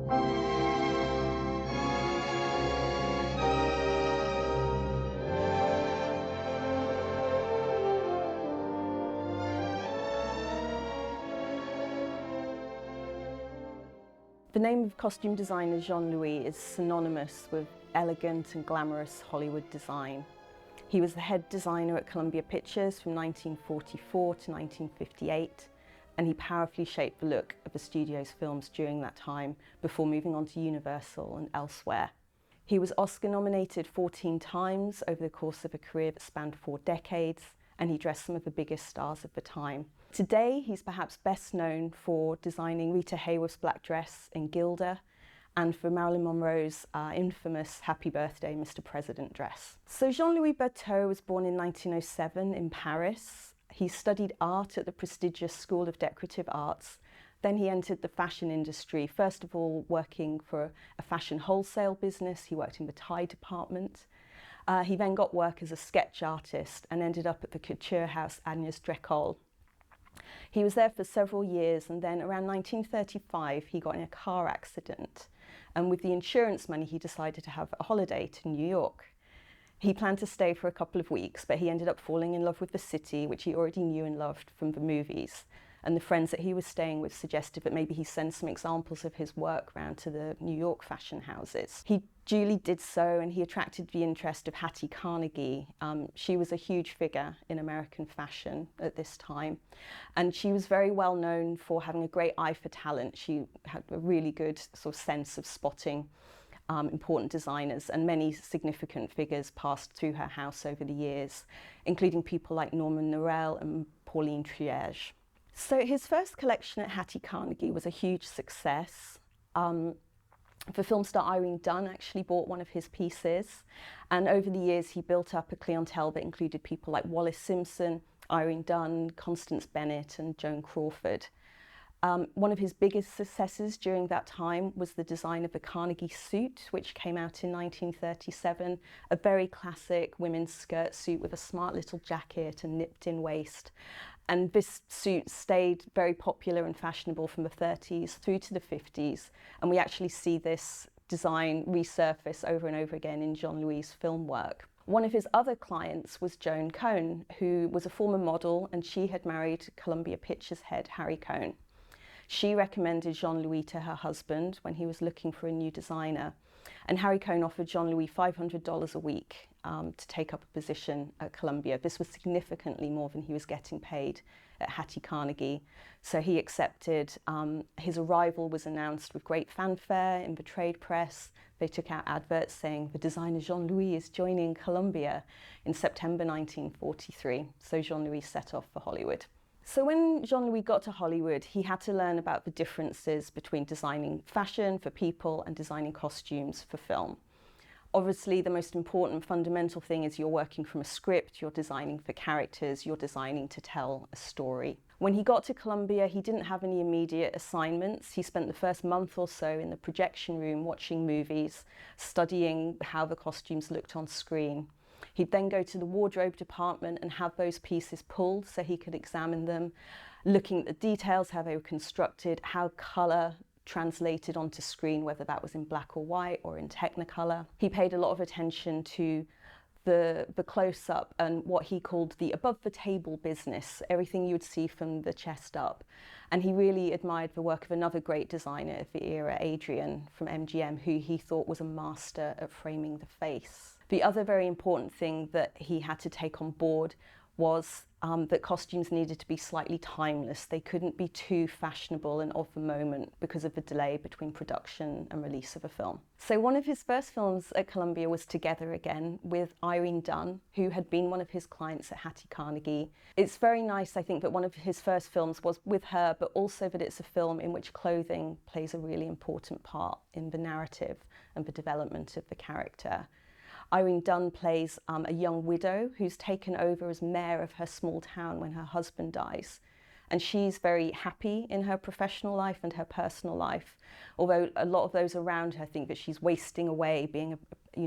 The name of costume designer Jean-Louis is synonymous with elegant and glamorous Hollywood design. He was the head designer at Columbia Pictures from 1944 to 1958, and he powerfully shaped the look of the studio's films during that time before moving on to Universal and elsewhere. He was Oscar nominated 14 times over the course of a career that spanned 4 decades, and he dressed some of the biggest stars of the time. Today, he's perhaps best known for designing Rita Hayworth's black dress in Gilda and for Marilyn Monroe's infamous Happy Birthday, Mr. President dress. So Jean-Louis Berthaud was born in 1907 in Paris. He studied art at the prestigious School of Decorative Arts. Then he entered the fashion industry, first of all working for a fashion wholesale business. He worked in the tie department. He then got work as a sketch artist and ended up at the couture house Agnès Drécole. He was there for several years, and then around 1935 he got in a car accident, and with the insurance money he decided to have a holiday to New York. He planned to stay for a couple of weeks, but he ended up falling in love with the city, which he already knew and loved from the movies. And the friends that he was staying with suggested that maybe he send some examples of his work round to the New York fashion houses. He duly did so, and he attracted the interest of Hattie Carnegie. She was a huge figure in American fashion at this time, and she was very well known for having a great eye for talent. She had a really good sort of sense of spotting important designers, and many significant figures passed through her house over the years, including people like Norman Norell and Pauline Triège. So his first collection at Hattie Carnegie was a huge success. The film star Irene Dunne actually bought one of his pieces, and over the years he built up a clientele that included people like Wallis Simpson, Irene Dunne, Constance Bennett and Joan Crawford. One of his biggest successes during that time was the design of the Carnegie suit, which came out in 1937, a very classic women's skirt suit with a smart little jacket and nipped-in waist. And this suit stayed very popular and fashionable from the 30s through to the 50s, and we actually see this design resurface over and over again in Jean-Louis' film work. One of his other clients was Joan Cohn, who was a former model, and she had married Columbia Pictures head Harry Cohn. She recommended Jean-Louis to her husband when he was looking for a new designer, and Harry Cohn offered Jean-Louis $500 a week to take up a position at Columbia. This was significantly more than he was getting paid at Hattie Carnegie, so he accepted. His arrival was announced with great fanfare in the trade press. They took out adverts saying the designer Jean-Louis is joining Columbia in September 1943, so Jean-Louis set off for Hollywood. So when Jean-Louis got to Hollywood, he had to learn about the differences between designing fashion for people and designing costumes for film. Obviously, the most important fundamental thing is you're working from a script, you're designing for characters, you're designing to tell a story. When he got to Columbia, he didn't have any immediate assignments. He spent the first month or so in the projection room watching movies, studying how the costumes looked on screen. He'd then go to the wardrobe department and have those pieces pulled so he could examine them, looking at the details, how they were constructed, how colour translated onto screen, whether that was in black or white or in Technicolor. He paid a lot of attention to the close-up and what he called the above-the-table business, everything you would see from the chest up. And he really admired the work of another great designer of the era, Adrian from MGM, who he thought was a master at framing the face. The other very important thing that he had to take on board was that costumes needed to be slightly timeless. They couldn't be too fashionable and of the moment because of the delay between production and release of a film. So one of his first films at Columbia was Together Again with Irene Dunne, who had been one of his clients at Hattie Carnegie. It's very nice, I think, that one of his first films was with her, but also that it's a film in which clothing plays a really important part in the narrative and the development of the character. Irene Dunne plays a young widow who's taken over as mayor of her small town when her husband dies. And she's very happy in her professional life and her personal life, although a lot of those around her think that she's wasting away being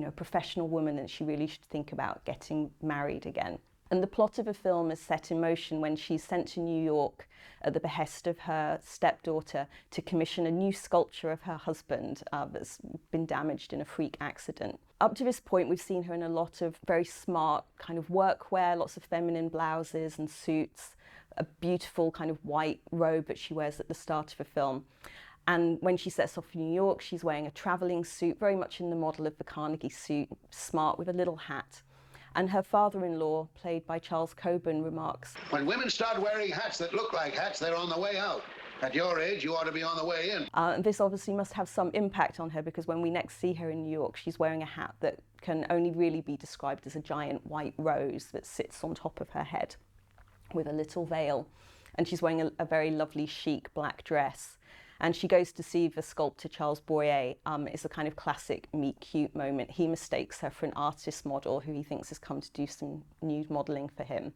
a professional woman and she really should think about getting married again. And the plot of the film is set in motion when she's sent to New York at the behest of her stepdaughter to commission a new sculpture of her husband that's been damaged in a freak accident. Up to this point, we've seen her in a lot of very smart kind of workwear, lots of feminine blouses and suits, a beautiful kind of white robe that she wears at the start of the film. And when she sets off for New York, she's wearing a travelling suit, very much in the model of the Carnegie suit, smart with a little hat. And her father-in-law, played by Charles Coburn, remarks, "When women start wearing hats that look like hats, they're on the way out. At your age, you ought to be on the way in." And this obviously must have some impact on her, because when we next see her in New York, she's wearing a hat that can only really be described as a giant white rose that sits on top of her head with a little veil. And she's wearing a very lovely chic black dress. And she goes to see the sculptor Charles Boyer. It's a kind of classic meet cute moment. He mistakes her for an artist model who he thinks has come to do some nude modelling for him.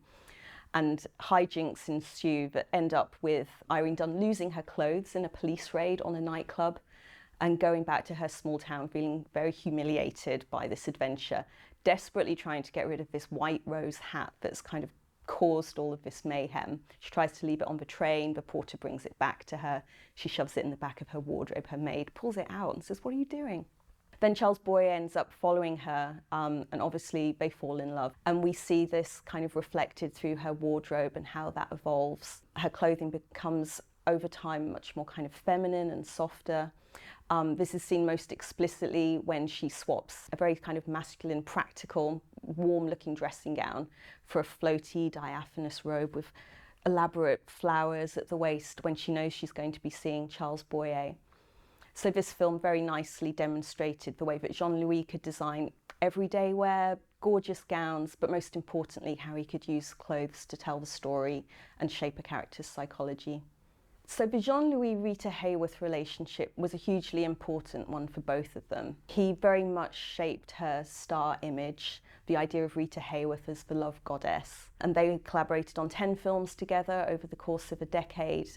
And hijinks ensue that end up with Irene Dunne losing her clothes in a police raid on a nightclub and going back to her small town feeling very humiliated by this adventure, desperately trying to get rid of this white rose hat that's kind of caused all of this mayhem. She tries to leave it on the train, the porter brings it back to her, she shoves it in the back of her wardrobe, her maid pulls it out and says, "What are you doing?" Then Charles Boyer ends up following her, and obviously they fall in love. And we see this kind of reflected through her wardrobe and how that evolves. Her clothing becomes, over time, much more kind of feminine and softer. This is seen most explicitly when she swaps a very kind of masculine, practical, warm-looking dressing gown for a floaty, diaphanous robe with elaborate flowers at the waist when she knows she's going to be seeing Charles Boyer. So this film very nicely demonstrated the way that Jean-Louis could design everyday wear, gorgeous gowns, but most importantly, how he could use clothes to tell the story and shape a character's psychology. So the Jean-Louis Rita Hayworth relationship was a hugely important one for both of them. He very much shaped her star image, the idea of Rita Hayworth as the love goddess. And they collaborated on 10 films together over the course of a decade.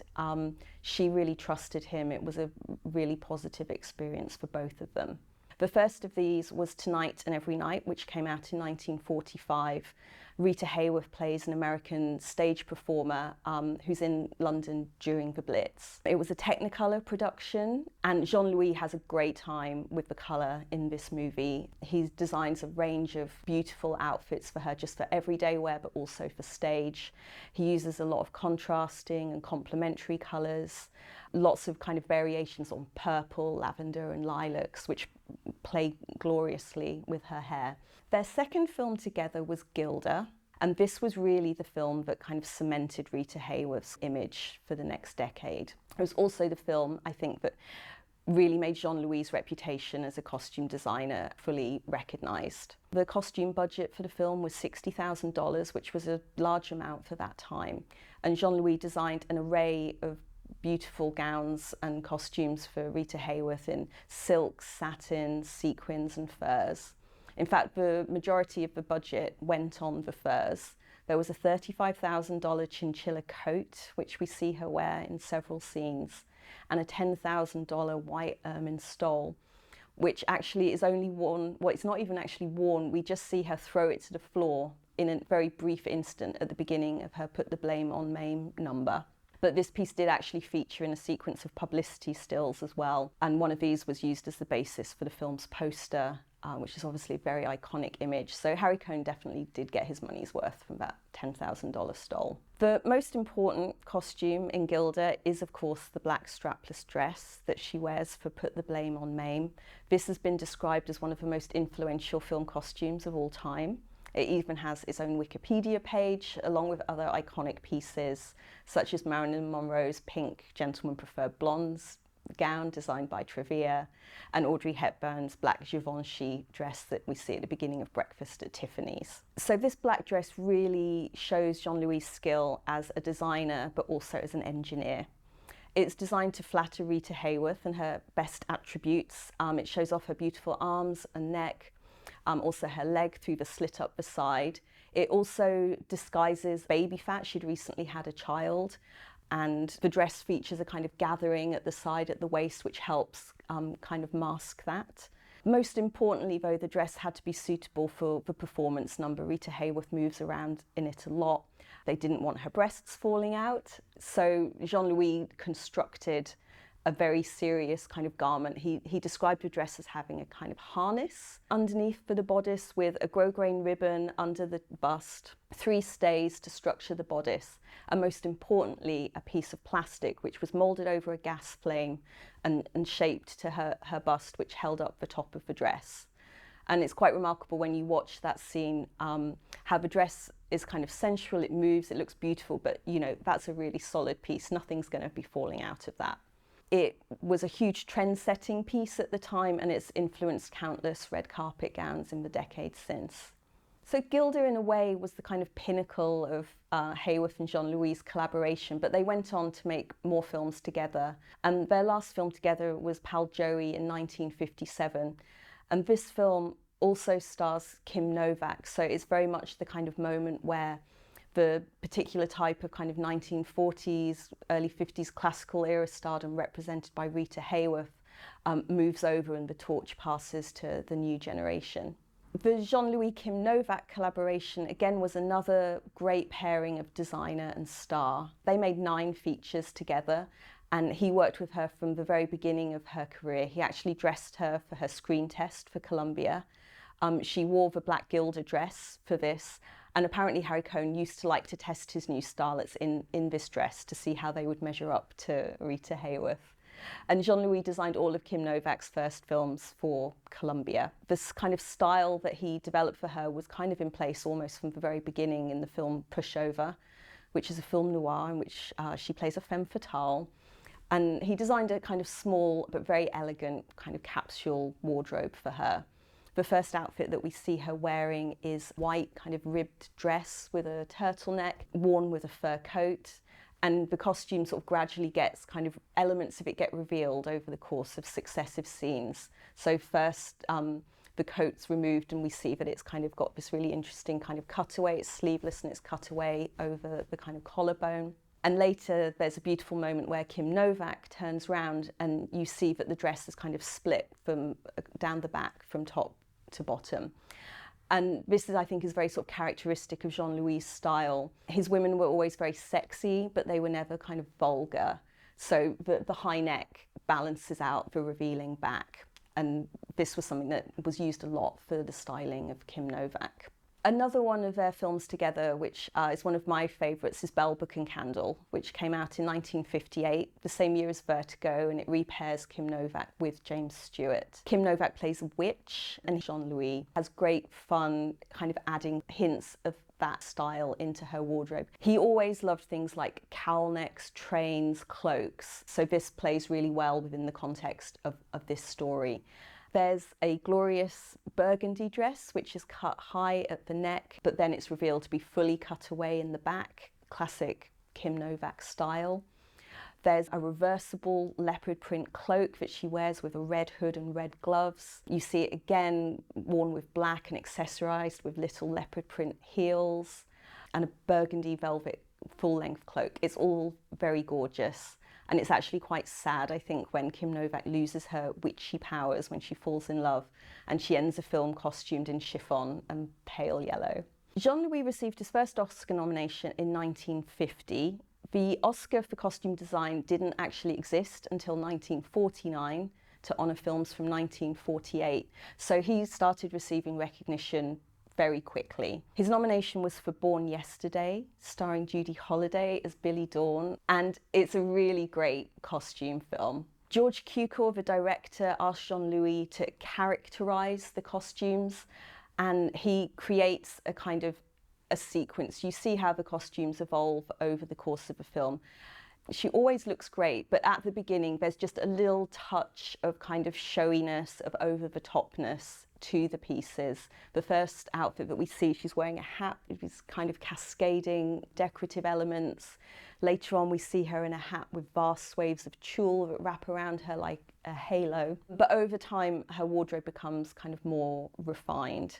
She really trusted him. It was a really positive experience for both of them. The first of these was Tonight and Every Night, which came out in 1945. Rita Hayworth plays an American stage performer who's in London during the Blitz. It was a Technicolor production, and Jean-Louis has a great time with the colour in this movie. He designs a range of beautiful outfits for her, just for everyday wear, but also for stage. He uses a lot of contrasting and complementary colours, lots of kind of variations on purple, lavender and lilacs, which play gloriously with her hair. Their second film together was Gilda, and this was really the film that kind of cemented Rita Hayworth's image for the next decade. It was also the film, I think, that really made Jean-Louis' reputation as a costume designer fully recognised. The costume budget for the film was $60,000, which was a large amount for that time. And Jean-Louis designed an array of beautiful gowns and costumes for Rita Hayworth in silks, satin, sequins and furs. In fact, the majority of the budget went on the furs. There was a $35,000 chinchilla coat, which we see her wear in several scenes, and a $10,000 white ermine stole, which actually is only worn, well, it's not even actually worn, we just see her throw it to the floor in a very brief instant at the beginning of her Put the Blame on Mame number. But this piece did actually feature in a sequence of publicity stills as well, and one of these was used as the basis for the film's poster, which is obviously a very iconic image. So Harry Cohn definitely did get his money's worth from that $10,000 stole. The most important costume in Gilda is, of course, the black strapless dress that she wears for Put the Blame on Mame. This has been described as one of the most influential film costumes of all time. It even has its own Wikipedia page, along with other iconic pieces, such as Marilyn Monroe's pink Gentlemen Prefer Blondes gown designed by Trevia, and Audrey Hepburn's black Givenchy dress that we see at the beginning of Breakfast at Tiffany's. So this black dress really shows Jean-Louis' skill as a designer, but also as an engineer. It's designed to flatter Rita Hayworth and her best attributes. It shows off her beautiful arms and neck, also her leg through the slit up the side. It also disguises baby fat. She'd recently had a child, and the dress features a kind of gathering at the side at the waist, which helps kind of mask that. Most importantly, though, the dress had to be suitable for the performance number. Rita Hayworth moves around in it a lot. They didn't want her breasts falling out, so Jean-Louis constructed a very serious kind of garment. He described the dress as having a kind of harness underneath for the bodice with a grosgrain ribbon under the bust, 3 stays to structure the bodice, and most importantly, a piece of plastic which was moulded over a gas flame and shaped to her bust, which held up the top of the dress. And it's quite remarkable when you watch that scene, how the dress is kind of sensual, it moves, it looks beautiful, but you know, that's a really solid piece. Nothing's going to be falling out of that. It was a huge trend-setting piece at the time, and it's influenced countless red carpet gowns in the decades since. So Gilda, in a way, was the kind of pinnacle of Hayworth and Jean-Louis' collaboration, but they went on to make more films together. And their last film together was Pal Joey in 1957. And this film also stars Kim Novak, so it's very much the kind of moment where the particular type of kind of 1940s, early 50s classical era stardom represented by Rita Hayworth moves over and the torch passes to the new generation. The Jean-Louis Kim Novak collaboration again was another great pairing of designer and star. They made 9 features together, and he worked with her from the very beginning of her career. He actually dressed her for her screen test for Columbia. She wore the black Gilda dress for this, and apparently Harry Cohn used to like to test his new starlets in this dress to see how they would measure up to Rita Hayworth. And Jean-Louis designed all of Kim Novak's first films for Columbia. This kind of style that he developed for her was kind of in place almost from the very beginning in the film Pushover, which is a film noir in which she plays a femme fatale. And he designed a kind of small but very elegant kind of capsule wardrobe for her. The first outfit that we see her wearing is white kind of ribbed dress with a turtleneck, worn with a fur coat. And the costume sort of gradually gets kind of elements of it get revealed over the course of successive scenes. So first the coat's removed and we see that it's kind of got this really interesting kind of cutaway. It's sleeveless and it's cut away over the kind of collarbone. And later there's a beautiful moment where Kim Novak turns round and you see that the dress is kind of split from down the back from top to bottom. And this is, I think, is very sort of characteristic of Jean-Louis' style. His women were always very sexy, but they were never kind of vulgar. So the high neck balances out the revealing back. And this was something that was used a lot for the styling of Kim Novak. Another one of their films together, which is one of my favourites, is Bell, Book and Candle, which came out in 1958, the same year as Vertigo, and it repairs Kim Novak with James Stewart. Kim Novak plays a witch, and Jean-Louis has great fun kind of adding hints of that style into her wardrobe. He always loved things like cowl necks, trains, cloaks, so this plays really well within the context of this story. There's a glorious burgundy dress, which is cut high at the neck, but then it's revealed to be fully cut away in the back, classic Kim Novak style. There's a reversible leopard print cloak that she wears with a red hood and red gloves. You see it again worn with black and accessorized with little leopard print heels and a burgundy velvet full-length cloak. It's all very gorgeous. And it's actually quite sad, I think, when Kim Novak loses her witchy powers when she falls in love and she ends the film costumed in chiffon and pale yellow. Jean-Louis received his first Oscar nomination in 1950. The Oscar for costume design didn't actually exist until 1949 to honour films from 1948. So he started receiving recognition very quickly. His nomination was for Born Yesterday, starring Judy Holliday as Billy Dawn, and it's a really great costume film. George Cukor, the director, asked Jean-Louis to characterise the costumes, and he creates a kind of a sequence. You see how the costumes evolve over the course of the film. She always looks great, but at the beginning there's just a little touch of kind of showiness, of over-the-topness to the pieces. The first outfit that we see, she's wearing a hat with these kind of cascading decorative elements. Later on, we see her in a hat with vast swathes of tulle that wrap around her like a halo. But over time, her wardrobe becomes kind of more refined.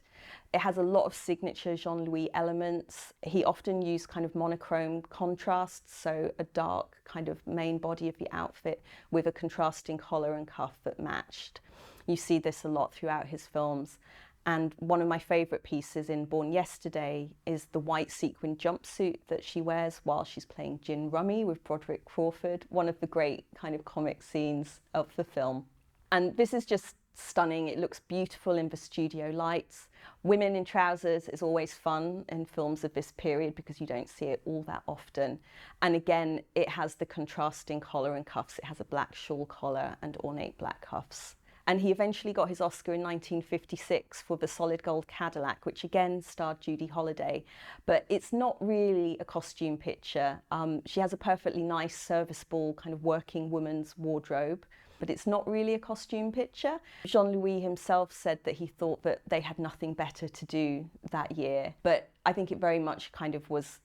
It has a lot of signature Jean-Louis elements. He often used kind of monochrome contrasts, so a dark kind of main body of the outfit with a contrasting collar and cuff that matched. You see this a lot throughout his films. And one of my favourite pieces in Born Yesterday is the white sequin jumpsuit that she wears while she's playing gin rummy with Broderick Crawford, one of the great kind of comic scenes of the film. And this is just stunning. It looks beautiful in the studio lights. Women in trousers is always fun in films of this period because you don't see it all that often. And again, it has the contrasting collar and cuffs. It has a black shawl collar and ornate black cuffs. And he eventually got his Oscar in 1956 for The Solid Gold Cadillac, which again starred Judy Holliday. But it's not really a costume picture. She has a perfectly nice, serviceable kind of working woman's wardrobe, but it's not really a costume picture. Jean-Louis himself said that he thought that they had nothing better to do that year. But I think it very much kind of was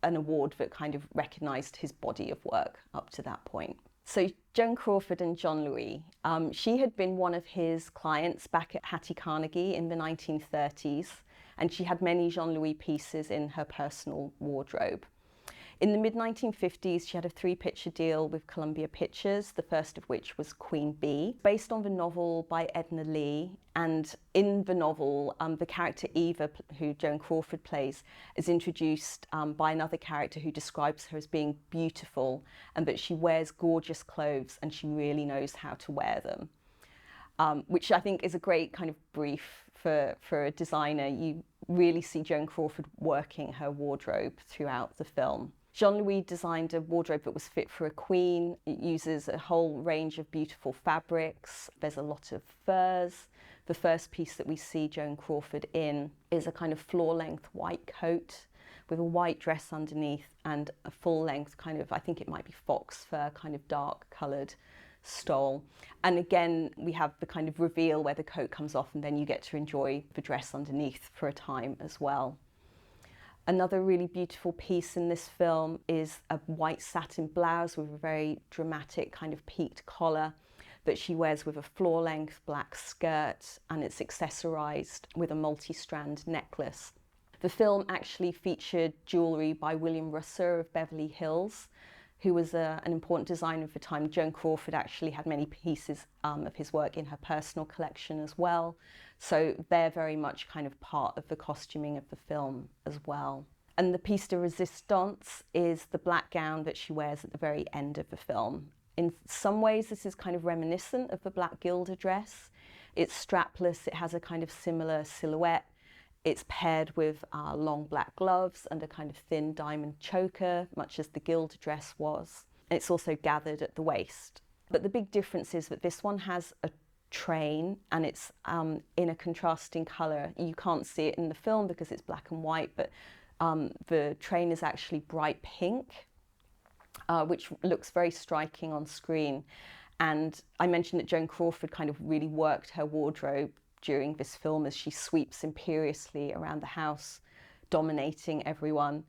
an award that kind of recognised his body of work up to that point. So Joan Crawford and Jean-Louis, she had been one of his clients back at Hattie Carnegie in the 1930s, and she had many Jean-Louis pieces in her personal wardrobe. In the mid-1950s, she had a 3-picture deal with Columbia Pictures, the first of which was Queen Bee, based on the novel by Edna Lee. And in the novel, the character Eva, who Joan Crawford plays, is introduced by another character who describes her as being beautiful and that she wears gorgeous clothes and she really knows how to wear them, which I think is a great kind of brief for a designer. You really see Joan Crawford working her wardrobe throughout the film. Jean-Louis designed a wardrobe that was fit for a queen. It uses a whole range of beautiful fabrics. There's a lot of furs. The first piece that we see Joan Crawford in is a kind of floor-length white coat with a white dress underneath and a full-length kind of, I think it might be fox fur, kind of dark-coloured stole. And again, we have the kind of reveal where the coat comes off and then you get to enjoy the dress underneath for a time as well. Another really beautiful piece in this film is a white satin blouse with a very dramatic kind of peaked collar that she wears with a floor-length black skirt, and it's accessorized with a multi-strand necklace. The film actually featured jewellery by William Russer of Beverly Hills, who was an important designer of the time. Joan Crawford actually had many pieces of his work in her personal collection as well. So they're very much kind of part of the costuming of the film as well. And the piece de resistance is the black gown that she wears at the very end of the film. In some ways, this is kind of reminiscent of the Black Gilda dress. It's strapless, it has a kind of similar silhouette. It's paired with long black gloves and a kind of thin diamond choker, much as the Gilda dress was. It's also gathered at the waist. But the big difference is that this one has a train and it's in a contrasting colour. You can't see it in the film because it's black and white, but the train is actually bright pink, which looks very striking on screen. And I mentioned that Joan Crawford kind of really worked her wardrobe during this film as she sweeps imperiously around the house, dominating everyone.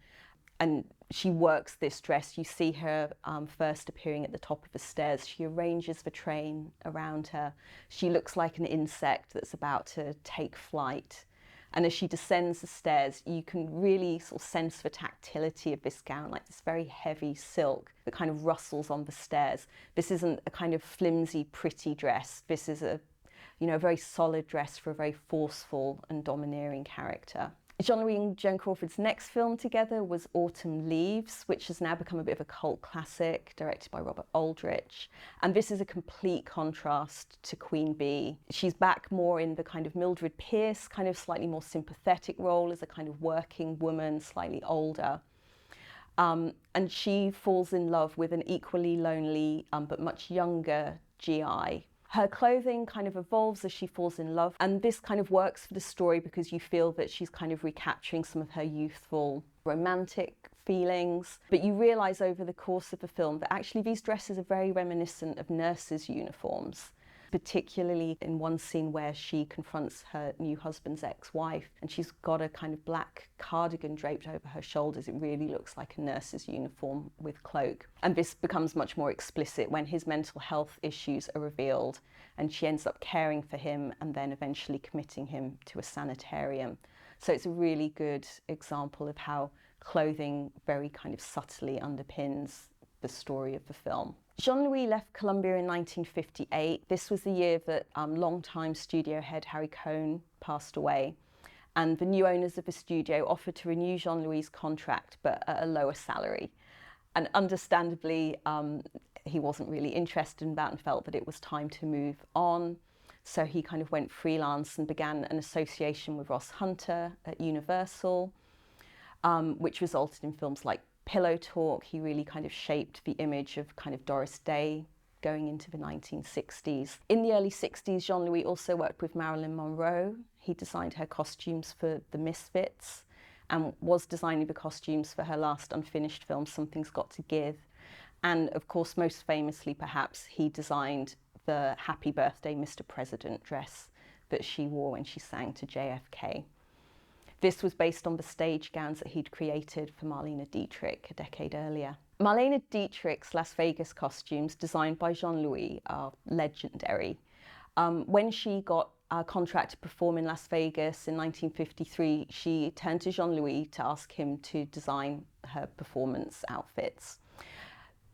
And she works this dress. You see her first appearing at the top of the stairs. She arranges the train around her. She looks like an insect that's about to take flight. And as she descends the stairs, you can really sort of sense the tactility of this gown, like this very heavy silk that kind of rustles on the stairs. This isn't a kind of flimsy, pretty dress. This is a very solid dress for a very forceful and domineering character. Jean-Louis and Joan Crawford's next film together was Autumn Leaves, which has now become a bit of a cult classic, directed by Robert Aldrich. And this is a complete contrast to Queen Bee. She's back more in the kind of Mildred Pierce, kind of slightly more sympathetic role as a kind of working woman, slightly older. And she falls in love with an equally lonely but much younger GI. Her clothing kind of evolves as she falls in love, and this kind of works for the story because you feel that she's kind of recapturing some of her youthful romantic feelings. But you realise over the course of the film that actually these dresses are very reminiscent of nurses' uniforms. particularly in one scene where she confronts her new husband's ex-wife and she's got a kind of black cardigan draped over her shoulders. It really looks like a nurse's uniform with cloak. And this becomes much more explicit when his mental health issues are revealed and she ends up caring for him and then eventually committing him to a sanitarium. So it's a really good example of how clothing very kind of subtly underpins the story of the film. Jean-Louis left Columbia in 1958. This was the year that longtime studio head Harry Cohn passed away. And the new owners of the studio offered to renew Jean-Louis' contract, but at a lower salary. And understandably, he wasn't really interested in that and felt that it was time to move on. So he kind of went freelance and began an association with Ross Hunter at Universal, which resulted in films like Pillow Talk. He really kind of shaped the image of kind of Doris Day going into the 1960s. In the early 60s, Jean-Louis also worked with Marilyn Monroe. He designed her costumes for The Misfits and was designing the costumes for her last unfinished film, Something's Got to Give. And of course, most famously perhaps, he designed the Happy Birthday Mr. President dress that she wore when she sang to JFK. This was based on the stage gowns that he'd created for Marlene Dietrich a decade earlier. Marlene Dietrich's Las Vegas costumes, designed by Jean-Louis, are legendary. When she got a contract to perform in Las Vegas in 1953, she turned to Jean-Louis to ask him to design her performance outfits.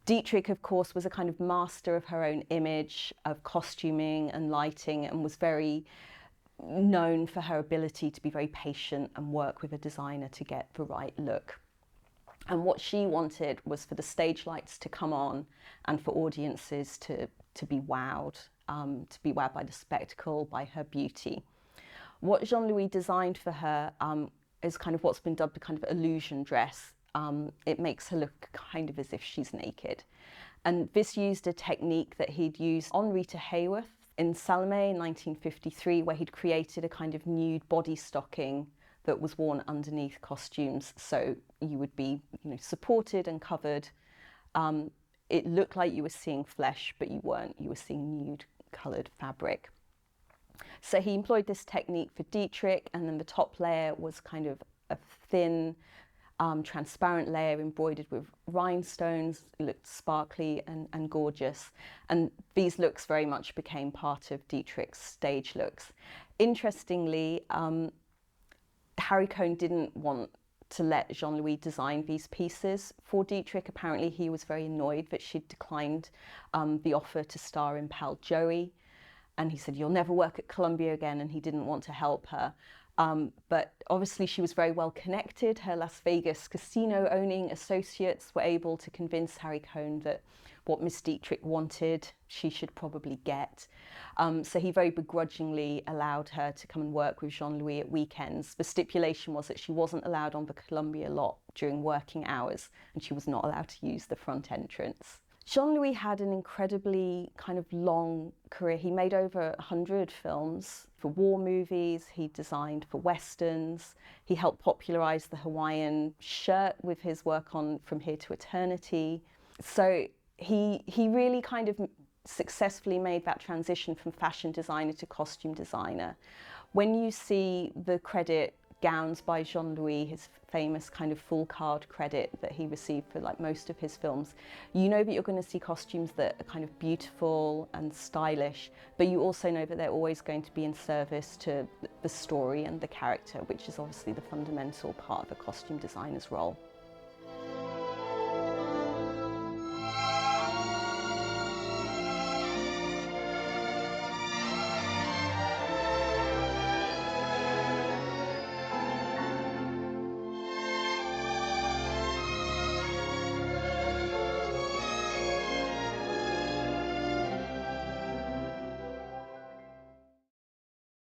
Dietrich, of course, was a kind of master of her own image, of costuming and lighting, and was very known for her ability to be very patient and work with a designer to get the right look. And what she wanted was for the stage lights to come on and for audiences to be wowed by the spectacle, by her beauty. What Jean-Louis designed for her is kind of what's been dubbed a kind of illusion dress. It makes her look kind of as if she's naked. And this used a technique that he'd used on Rita Hayworth in Salome in 1953, where he'd created a kind of nude body stocking that was worn underneath costumes, so you would be, supported and covered. It looked like you were seeing flesh, but you weren't. You were seeing nude coloured fabric. So he employed this technique for Dietrich, and then the top layer was kind of a thin, transparent layer embroidered with rhinestones. It looked sparkly and gorgeous. And these looks very much became part of Dietrich's stage looks. Interestingly, Harry Cohn didn't want to let Jean-Louis design these pieces for Dietrich. Apparently he was very annoyed that she'd declined the offer to star in Pal Joey. And he said, "You'll never work at Columbia again," and he didn't want to help her. But obviously she was very well connected. Her Las Vegas casino owning associates were able to convince Harry Cohn that what Miss Dietrich wanted, she should probably get. So he very begrudgingly allowed her to come and work with Jean-Louis at weekends. The stipulation was that she wasn't allowed on the Columbia lot during working hours, and she was not allowed to use the front entrance. Jean-Louis had an incredibly kind of long career. He made over 100 films for war movies, he designed for westerns, he helped popularize the Hawaiian shirt with his work on From Here to Eternity. So he really kind of successfully made that transition from fashion designer to costume designer. When you see the credit Gowns by Jean-Louis, his famous kind of full card credit that he received for like most of his films, you know that you're going to see costumes that are kind of beautiful and stylish, but you also know that they're always going to be in service to the story and the character, which is obviously the fundamental part of a costume designer's role.